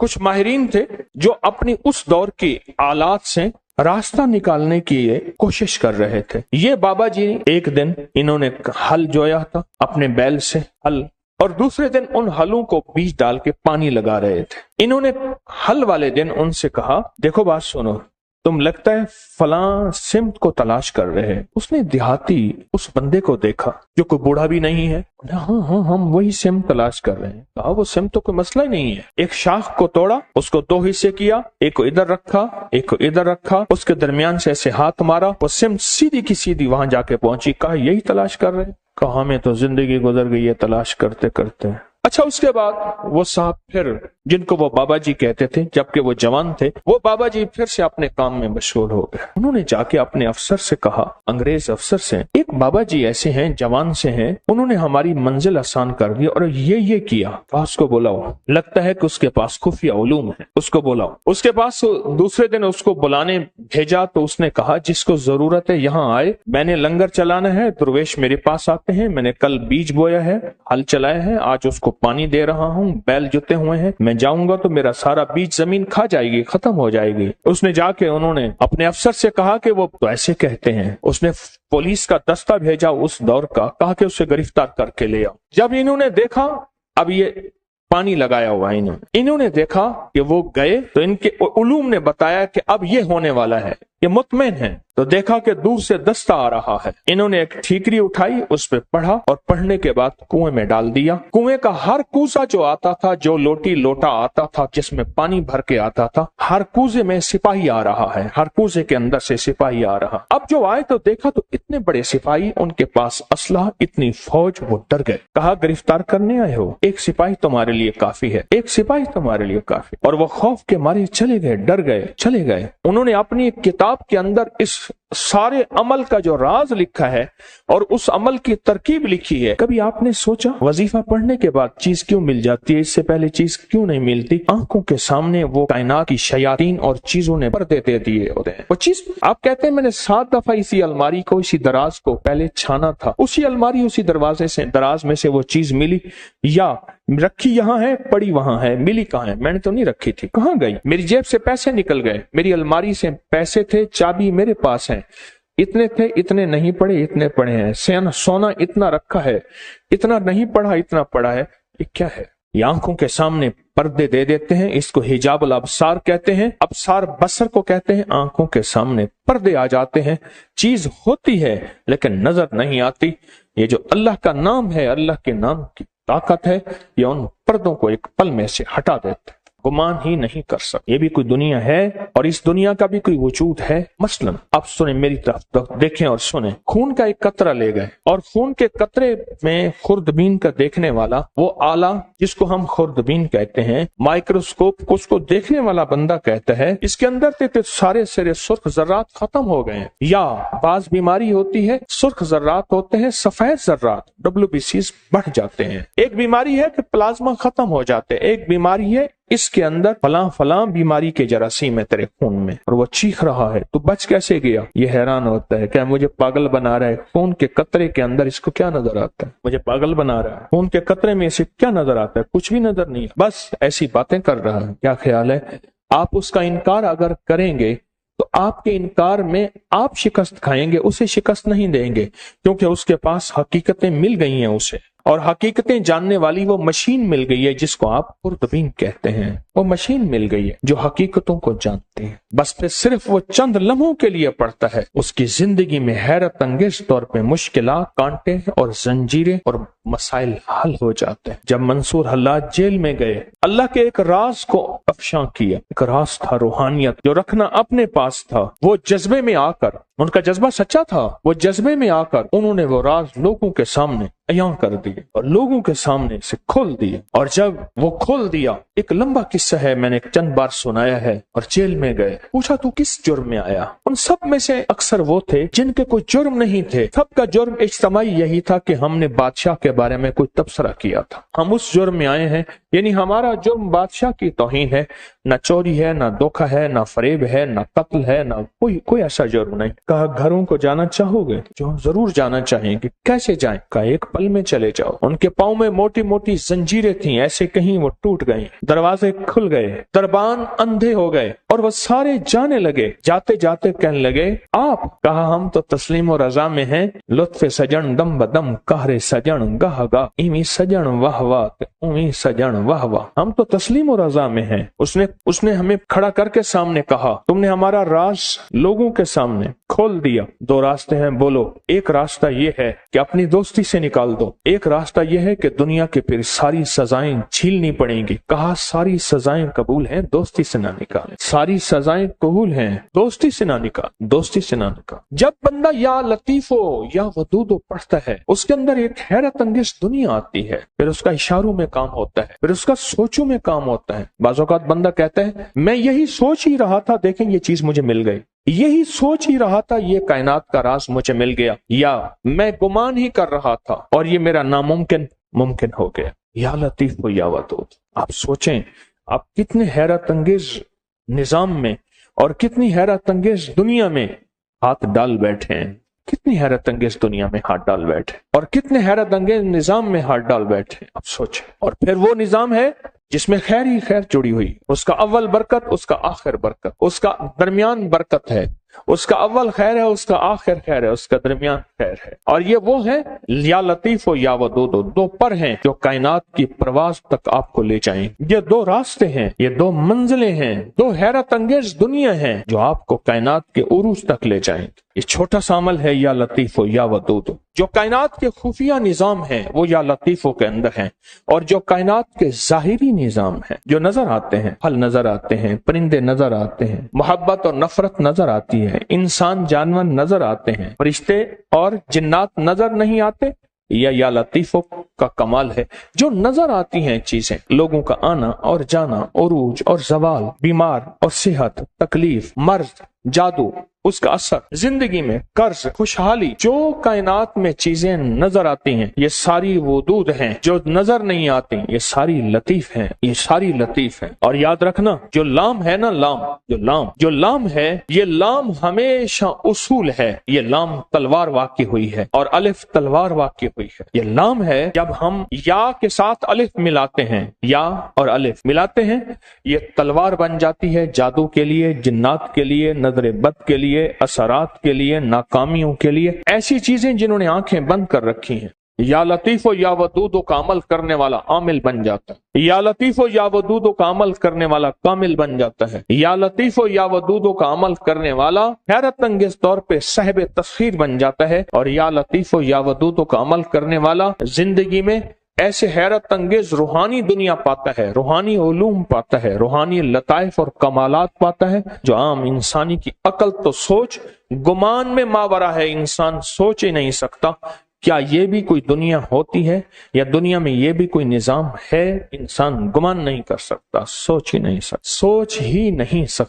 कुछ माहिरीन थे जो अपनी उस दौर की आलात से रास्ता निकालने की कोशिश कर रहे थे। ये बाबा जी एक दिन इन्होंने हल जोया था अपने बैल से हल, और दूसरे दिन उन हलों को बीज डाल के पानी लगा रहे थे। इन्होंने हल वाले दिन उनसे कहा, देखो बात सुनो, तुम लगता है फलां सिमत को तलाश कर रहे हैं। उसने देहाती उस बंदे को देखा जो कोई बूढ़ा भी नहीं है। हाँ, हम वही सिमत तलाश कर रहे हैं। कहा वो सिमत तो कोई मसला ही नहीं है। एक शाख को तोड़ा, उसको 2 हिस्से किया, एक को इधर रखा, एक को इधर रखा, उसके दरमियान से ऐसे हाथ मारा, वो सिमत सीधी की सीधी वहां जाके पहुंची। कहा यही तलाश कर रहे हैं। कहा हमें तो जिंदगी गुजर गई है तलाश करते करते। अच्छा, उसके बाद वो साहब फिर, जिनको वो बाबा जी कहते थे जबकि वो जवान थे, वो बाबा जी फिर से अपने काम में मशगूल हो गए। उन्होंने जाके अपने अफसर से कहा, अंग्रेज अफसर से, एक बाबा जी ऐसे हैं, जवान से हैं, उन्होंने हमारी मंजिल आसान कर दी और ये किया। उसको बुलाओ, लगता है कि उसके पास खुफिया उलूम है, उसको बुलाओ। उसके पास दूसरे दिन उसको बुलाने भेजा तो उसने कहा जिसको जरूरत है यहाँ आए, मैंने लंगर चलाना है, दुर्वेश मेरे पास आते हैं, मैंने कल बीज बोया है, हल चलाया है, आज उसको पानी दे रहा हूँ, बैल जुते हुए हैं, मैं जाऊंगा तो मेरा सारा बीज जमीन खा जाएगी, खत्म हो जाएगी। उसने जाके उन्होंने अपने अफसर से कहा कि वो तो ऐसे कहते हैं। उसने पुलिस का दस्ता भेजा उस दौर का, कहा कि उसे गिरफ्तार करके ले आओ। जब इन्होंने देखा अब ये पानी लगाया हुआ है, इन्होंने देखा कि वो गए तो इनके उलूम ने बताया कि अब ये होने वाला है, ये मुतमईन है। तो देखा कि दूर से दस्ता आ रहा है। इन्होंने एक ठीकरी उठाई, उस पे पढ़ा और पढ़ने के बाद कुएं में डाल दिया। कुएं का हर कूजा जो आता था, जो लोटा आता था जिसमें पानी भर के आता था, हर कूजे में सिपाही आ रहा है, हर कूजे के अंदर से सिपाही आ रहा। अब जो आए तो देखा तो इतने बड़े सिपाही, उनके पास असलहा, इतनी फौज, वो डर गए। कहा गिरफ्तार करने आए हो? एक सिपाही तुम्हारे लिए काफी है, एक सिपाही तुम्हारे लिए काफी। और वो खौफ के मारे चले गए, डर गए, चले गए। उन्होंने अपनी एक किताब के अंदर इस सारे अमल का जो राज लिखा है और उस अमल की तरकीब लिखी है। कभी आपने सोचा वजीफा पढ़ने के बाद चीज क्यों मिल जाती है, इससे पहले चीज क्यों नहीं मिलती? आंखों के सामने वो कायनात की शयातीन और चीजों ने पर्दे दे दिए होते हैं। वो चीज आप कहते हैं मैंने 7 दफा इसी अलमारी को, इसी दराज को पहले छाना था, उसी अलमारी, उसी दरवाजे से, दराज में से वो चीज मिली, या रखी यहाँ है, पड़ी वहां है, मिली कहाँ है? मैंने तो नहीं रखी थी, कहाँ गई? मेरी जेब से पैसे निकल गए, मेरी अलमारी से पैसे थे, चाबी मेरे पास है, इतने थे, इतने नहीं पड़े, इतने पड़े हैं, सोना इतना रखा है, इतना नहीं पड़ा, इतना पड़ा है, ये क्या है? ये आंखों के सामने पर्दे दे देते हैं। इसको हिजाबुल अबसार कहते हैं, अबसार बसर को कहते हैं। आंखों के सामने पर्दे आ जाते हैं, चीज होती है लेकिन नजर नहीं आती। ये जो अल्लाह का नाम है, अल्लाह के नाम की ताकत है, ये उन पर्दों को एक पल में से हटा देते हैं, गुमान ही नहीं कर सकते। ये भी कोई दुनिया है और इस दुनिया का भी कोई वजूद है। मसलन आप सुने मेरी तरफ तो देखें और सुने, खून का एक कतरा ले गए और खून के कतरे में खुर्दबीन का देखने वाला वो आला जिसको हम खुर्दबीन कहते हैं, माइक्रोस्कोप को उसको देखने वाला बंदा कहता है इसके अंदर तो सारे सिरे सुर्ख जर्रात खत्म हो गए। या बाज बीमारी होती है, सुर्ख जर्रात होते हैं, सफेद जर्रात WBCs बढ़ जाते हैं। एक बीमारी है कि प्लाज्मा खत्म हो जाते हैं, एक बीमारी है इसके अंदर फलां बीमारी के जरासीम है तेरे खून में, और वो चीख रहा है, तू बच कैसे गया? ये हैरान होता है, क्या मुझे पागल बना रहा है? खून के कतरे के अंदर इसको क्या नजर आता है? मुझे पागल बना रहा है। खून के कतरे में इसे क्या नजर आता है? कुछ भी नजर नहीं, बस ऐसी बातें कर रहा है। क्या ख्याल है? आप उसका इनकार अगर करेंगे तो आपके इनकार में आप शिकस्त खाएंगे, उसे शिकस्त नहीं देंगे, क्योंकि उसके पास हकीकतें मिल गई हैं उसे, और हकीकतें जानने वाली वो मशीन मिल गई है जिसको आप खुर्दबीन कहते हैं। वो मशीन मिल गई है जो हकीकतों को जानती है। बस फिर सिर्फ वो चंद लम्हों के लिए पड़ता है, उसकी जिंदगी में हैरत अंगेज तौर पे मुश्किलात, कांटे और जंजीरें और मसाइल हल हो जाते हैं। जब मंसूर हल्लाज जेल में गए, अल्लाह के एक राज को अफशां किया। एक राज था रूहानियत जो रखना अपने पास था। वो जज्बे में आकर, उनका जज्बा सच्चा था, वो जज्बे में आकर उन्होंने वो राज लोगों के सामने अयां कर दिए और लोगों के सामने से खोल दिए। और जब वो खोल दिया, एक लंबा किस्सा है, मैंने चंद बार सुनाया है। और जेल में गए, पूछा तू किस जुर्म में आया? उन सब में से अक्सर वो थे जिनके कोई जुर्म नहीं थे। सबका जुर्म इज्तिमाई यही था कि हमने बादशाह के बारे में कोई तबसरा किया था, हम उस जुर्म में आए हैं, यानी हमारा जुर्म बादशाह की तौहीन है। न चोरी है, न धोखा है, न फरेब है, न कत्ल है, न कोई ऐसा जुर्म नहीं। कहा घरों को जाना चाहोगे? जो जरूर जाना चाहेंगे। कैसे जाएं? कहा एक पल में चले जाओ। उनके पाँव में मोटी मोटी जंजीरें थी, ऐसे कहीं वो टूट गई, दरवाजे खुल गए, दरबान अंधे हो गए और वो सारे जाने लगे। जाते जाते कहने लगे आप? कहा हम तो तस्लीम और रजा में हैं। लुत्फ़े सजन दम बदम कहरे सजन गाह गा, इमी सजन वाह वाह उमी सजन वाह वाह। हम तो तस्लीम और रजा में हैं। उसने हमें खड़ा करके सामने कहा, तुमने हमारा राज लोगों के सामने खोल दिया। दो रास्ते हैं, बोलो। एक रास्ता ये है कि अपनी दोस्ती से निकाल दो, एक रास्ता ये है कि दुनिया के फिर सारी सजाएं झीलनी पड़ेंगी। कहा सारी सजाएं कबूल हैं, दोस्ती से ना निकालें। सारी सजाएं कबूल हैं, दोस्ती से ना निकाल, दोस्ती से ना निकाल। जब बंदा या लतीफो या वदूदो पढ़ता है, उसके अंदर एक हैरत अंगेज दुनिया आती है। फिर उसका इशारों में काम होता है, फिर उसका सोचों में काम होता है। बाज़ औक़ात बंदा कहता है मैं यही सोच ही रहा था, देखें ये चीज मुझे मिल गई, यही सोच ही रहा था, ये कायनात का राज मुझे मिल गया, या मैं गुमान ही कर रहा था और ये मेरा नामुमकिन मुमकिन हो गया। या लतीफ हो या वदूद। आप सोचें, आप कितने हैरत अंगेज निजाम में और कितनी हैरत अंगेज दुनिया में हाथ डाल बैठे हैं, कितनी हैरत अंगेज दुनिया में हाथ डाल बैठे और कितने हैरत अंगेज निजाम में हाथ डाल बैठे। आप सोचें। और फिर वो निजाम है जिसमें खैर ही खैर जुड़ी हुई, उसका अव्वल बरकत, उसका आखिर बरकत, उसका दरमियान बरकत है, उसका अव्वल खैर है, उसका आखिर खैर है, उसका दरमियान खैर है। और ये वो है या लतीफ या वदूद, दो पर हैं जो कायनात की प्रवास तक आपको ले जाएंगे। ये दो रास्ते हैं, ये दो मंजिलें हैं, दो हैरत अंगेज दुनिया हैं जो आपको कायनात के उरूज तक ले जाएंगे। ये छोटा सा अमल है या लतीफ या वदूद। जो कायनात के खुफिया निजाम है वो या लतीफों के अंदर है, और जो कायनात के जाहिरी निजाम है, जो नजर आते हैं, फल नजर आते हैं, परिंदे नजर आते हैं, मोहब्बत और नफरत नजर आती है, इंसान जानवर नजर आते हैं, फरिश्ते और जिन्नात नजर नहीं आते, या लतीफों का कमाल है। जो नजर आती हैं चीजें, लोगों का आना और जाना, उरूज और जवाल, बीमार और सेहत, तकलीफ, मर्ज, जादू, उसका असर, जिंदगी में कर्ज, खुशहाली, जो कायनात में चीजें नजर आती हैं ये सारी वदूद हैं। जो नजर नहीं आती ये सारी लतीफ हैं, ये सारी लतीफ हैं। और याद रखना, जो लाम है ना, जो लाम है, ये लाम हमेशा उसूल है। ये लाम तलवार वाक़ई हुई है और अलिफ तलवार वाक़ई हुई है। ये लाम है, जब हम या के साथ अलिफ मिलाते हैं, या और अलिफ मिलाते हैं, ये तलवार बन जाती है जादू के लिए, जिन्नात के लिए, नजर बद के लिए, असरात के लिए, नाकामियों के लिए, ऐसी चीजें जिन्होंने आंखें बंद कर रखी हैं। या लतीफो या वदूदो का अमल करने वाला आमिल बन जाता है। या लतीफो या वदूदो का अमल करने वाला कामिल बन जाता है। या लतीफो या वदूदो का अमल करने वाला हैरत अंगेज तौर पे साहिब तस्खीर बन जाता है। और या लतीफो या वदूदो का अमल करने वाला जिंदगी में ऐसे हैरत अंगेज रूहानी दुनिया पाता है, रूहानी उलूम पाता है, रूहानी लताइफ और कमालात पाता है, जो आम इंसानी की अकल तो सोच गुमान में मावरा है। इंसान सोच ही नहीं सकता क्या ये भी कोई दुनिया होती है, या दुनिया में ये भी कोई निजाम है। इंसान गुमान नहीं कर सकता, सोच ही नहीं सकता।